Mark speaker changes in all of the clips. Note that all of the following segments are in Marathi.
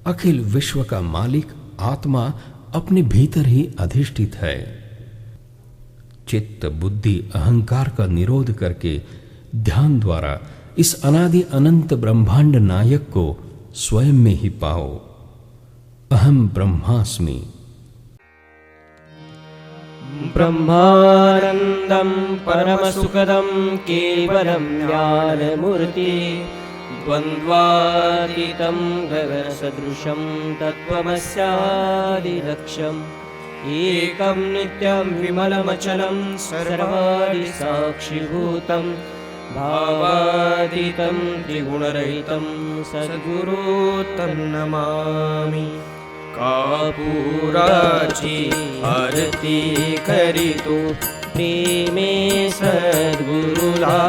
Speaker 1: अखिल विश्व का मालिक आत्मा अपने भीतर ही अधिष्ठित है। चित्त बुद्धि अहंकार का निरोध करके ध्यान द्वारा इस अनादि अनंत ब्रह्मांड नायक को स्वयं में ही पाओ। अहम ब्रह्मास्मि।
Speaker 2: ब्रह्मानंदं परमसुखदं केवलं ज्ञानमूर्ति द्वन्द्वातीतं गगनसदृशं तत्त्वमस्यादिलक्ष्यम् एकं नित्यं विमलमचलं सर्वाणि साक्षिभूतं भावातीतं त्रिगुणरहितं सद्गुरुं नमामि। कापुराची आरती करीतो प्रेमे सद्गुरुला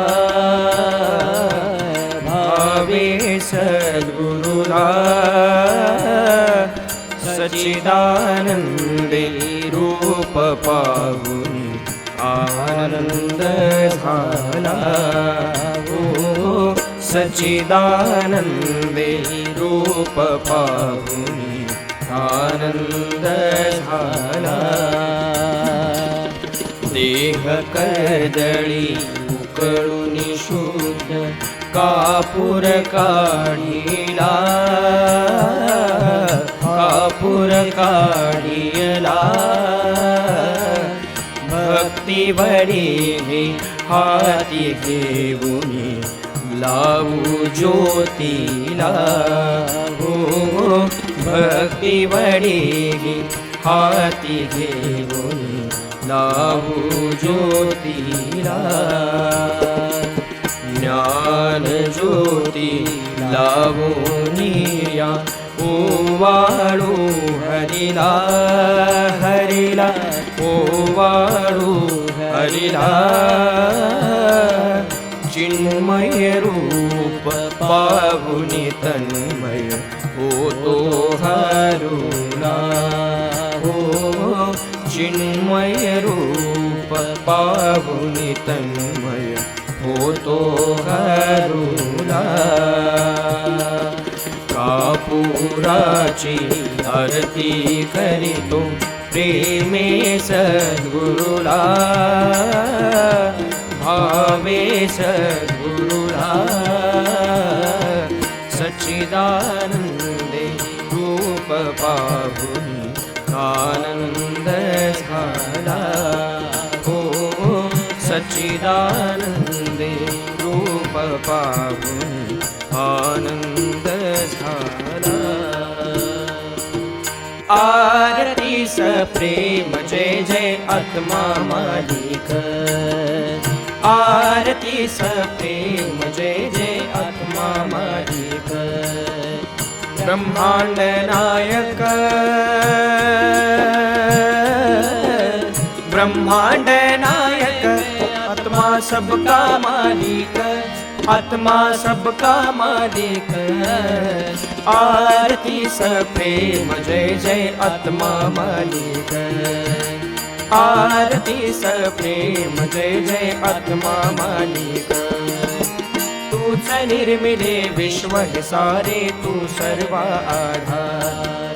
Speaker 2: भावे सद्गुरुला सच्चिदानंदे रूप पाहुनी आनंद झाला हो सच्चिदानंदे रूप पाहुनी आनंद झाला। देह कर्दळी उकळून शुद्ध कापूर काढिला कापूर काढिला भक्ती वडी हाती घेऊनी लावू ज्योतीला हो भक्ती वडी हाती घेऊन लावू ज्योतीला ज्ञान ज्योती लावूनिया ओवाळू हरिला हरिला ओवाळू हरिला चिन्मय रूप पाहुनी तन्मय होतो हरुला हो चिन्मय रूप पाहुनी तन्मय होतो हरुला। कापुराची आरती करीतो प्रेमे सद्गुरुला भावे सद्गुरुला सच्चिदानंदे रूप पाहुनी आनंद झाला हो सच्चिदानंदे रूप पाहुनी आनंद झाला। आरती सप्रेम जय जय आत्मा मालिक आरती सप्रेम जय जय आत्मा मालिक ब्रह्मांड नायक ब्रह्मांड नायक आत्मा सबका मालिक आत्मा सबका मालिक आरती सप्रेम जय जय आत्मा मालिक आरती सप्रेम जय जय आत्मा मालिक तूच निर्मिले विश्व हे सारे तू सर्व आधार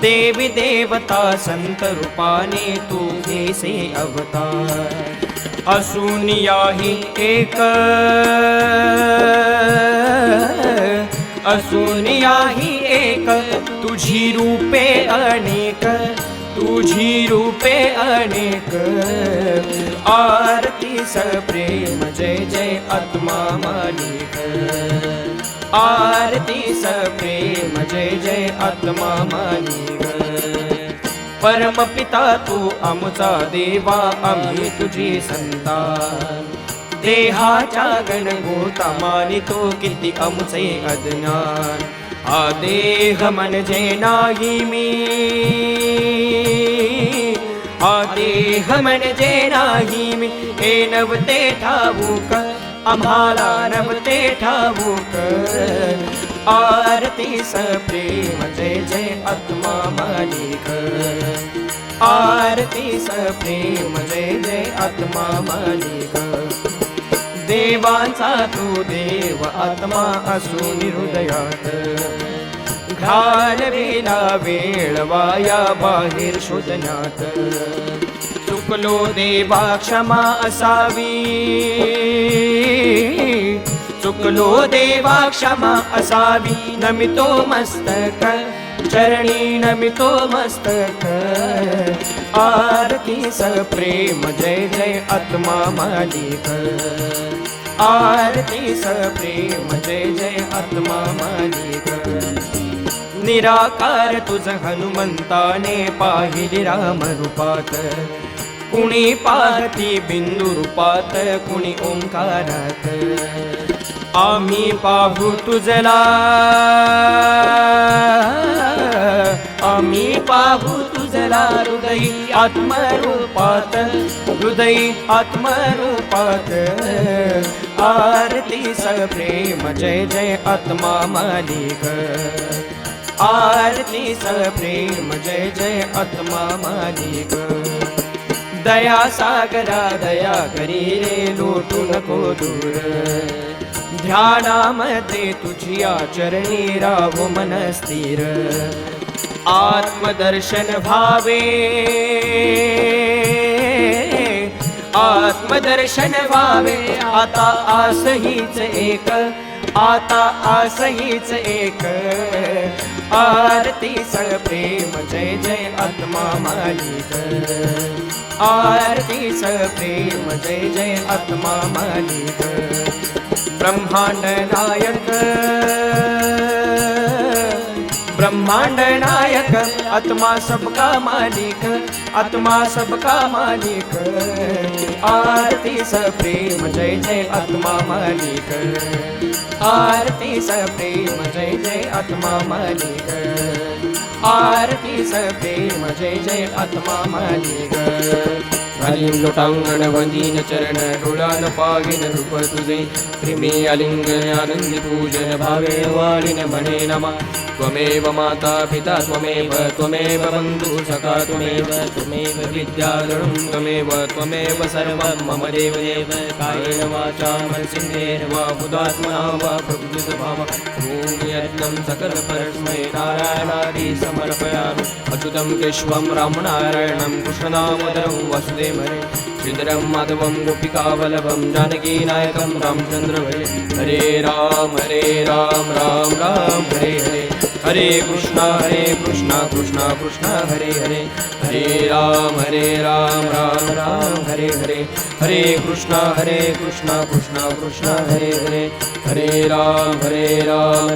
Speaker 2: देवी देवता संत रूपाने तू घेसे अवतार असून याही एक असून याही एक तुझी रूपे अनेक तुझी रूपे अनेक आरती सप्रेम जय जय आत्मा मालिक आरती सप्रेम जय जय आत्मा मालिक परमपिता तू आमचा देवा आम्ही तुझी संतान देहाच्या गणगोता मानितो किती आमचे अज्ञान हा देह म्हणजे नाही मी हा देह म्हणजे नाही मी हे नवते ठाऊक आम्हाला नवते ठाऊक आरती सप्रेम जय जय आत्मा मालिक आरती सप्रेम जय जय आत्मा मालिक देवांचा तू देव आत्मा असून हृदयात घालविला वेळ वाया बाहेर शोधण्यात. चुकलो देवा क्षमा असावी, चुकलो देवा क्षमा असावी. नमितो मस्तक चरणी नमितो मस्तक. आरती सप्रेम जय जय आत्मा मालिक. आरती सप्रेम जय जय आत्मा मालिक. निराकार तुझ हनुमंताने पाहिली राम रूपात. कुणी पाहती बिंदू रूपात, कुणी ओंकारात. आम्ही पाहू तुझला, आम्ही पाहू तुझला हृदयी आत्मरूपात. हृदयी आत्मरूपात. आरती सप्रेम जय जय आत्मा मालिक. आरती सप्रेम जय जय आत्मा मालिक. दया सागरा दया करी रे लोटू नको दूर. ध्यानामध्ये तुझी आचरणी राहो मन स्थिर. आत्मदर्शन भावे, आत्मदर्शन व्हावे. आता आस हीच एक, आता आस हीच एक. आरती सप्रेम जय जय आत्मा मालिक. आरती सप्रेम जय जय आत्मा मालिक. ब्रह्मांड नायक, ब्रह्मांड नायक. आत्मा सबका मालिक, आत्मा सबका मालिक. आरती सप्रेम जय जय आत्मा मालिक. आरती सप्रेम जय जय आत्मा मालिक. आरती सप्रेम जय जय आत्मा मालिक. घालीन लोटांगण वंदीन चरण डोळान पावीन रूप तुझे. प्रेमी आलिंगन आनंदी पूजन भावे वाळीन म्हणे नमा. त्वमेव माता पिता त्वमेव, त्वमेव बंधु सखा त्वमेव, त्वमेव विद्याधरं त्वमेव, त्वमेव सर्वं मम देवदेव. कायेन वाचा मनसेन्द्रियेण वा बुद्धात्मना वा प्रकृतिस्वभावा. ॐ यज्ञं सकलपरस्मै नारायणादि समर्पयामि. अच्युतं केशवं रामनारायणं कृष्णदामोदरं वासुदेवहरे. श्रीधरं माधवं गोपिकावल्लभं जानकीनायकं रामचन्द्र भजे. हरे राम राम राम हरे हरे. हरे कृष्णा कृष्णा कृष्णा हरे हरे. हरे राम राम राम हरे हरे. हरे कृष्णा कृष्णा कृष्णा हरे हरे. हरे राम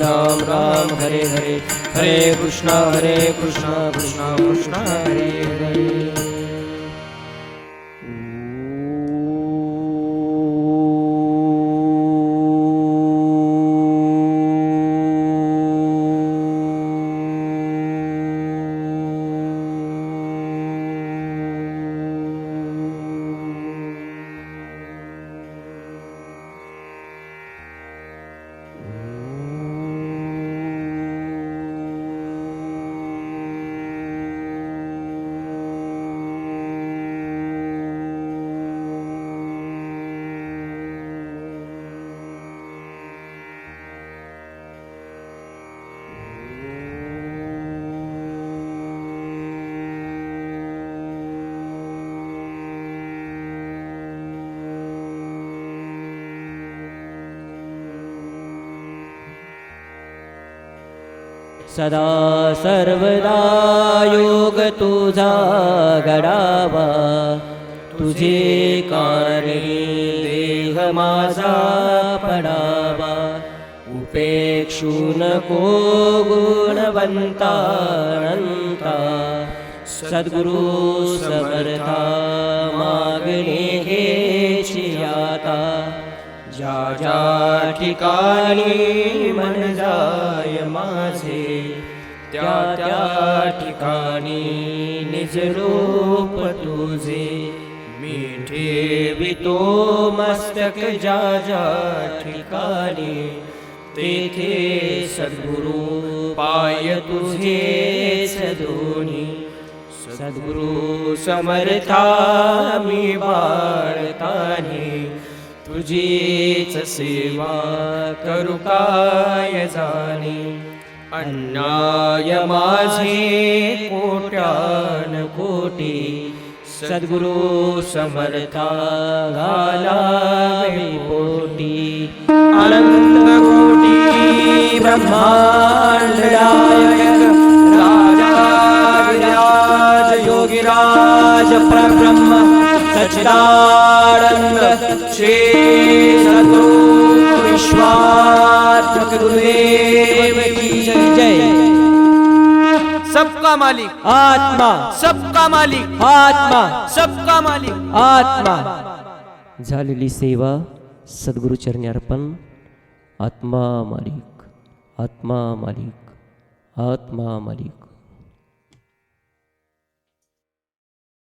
Speaker 2: राम राम हरे हरे. हरे कृष्णा कृष्णा कृष्णा हरे हरे.
Speaker 3: सदा सर्वदा योग तुझा घडावा. तुझे कारणे देह माझा पडावा. उपेक्षू नको गुणवंता अनंता. सद्गुरु समर्था मागणे घ्यायची आता. ज्या ज्या ठिकाणी मन जाय माझे, त्या त्या ठिकाणी निज रूप तुझे. मी ठेवितो मस्तक ज्या ज्या ठिकाणी, तेथे सद्गुरु पाय तुझेच दोन्ही. सद्गुरु समर्था मी बाळतानी, तुझीच सेवा करू काय जाणी.
Speaker 2: अन्याय माझे कोट्यान
Speaker 3: कोटी सद्गुरु समर्था घालावे पोटी
Speaker 2: अनंत कोटी ब्रह्मांड नायक राजाधिराज योगिराज परब्रह्म सच्चिदानंद श्री सद्गुरु विश्वात्मक गुरुदेव की
Speaker 3: जय।
Speaker 2: सबका मालिक
Speaker 3: आत्मा
Speaker 2: सबका मालिक
Speaker 3: आत्मा
Speaker 2: सबका मालिक
Speaker 3: आत्मा। झालेली सेवा सद्गुरु चरणी अर्पण. आत्मा मालिक आत्मा मालिक आत्मा मालिक.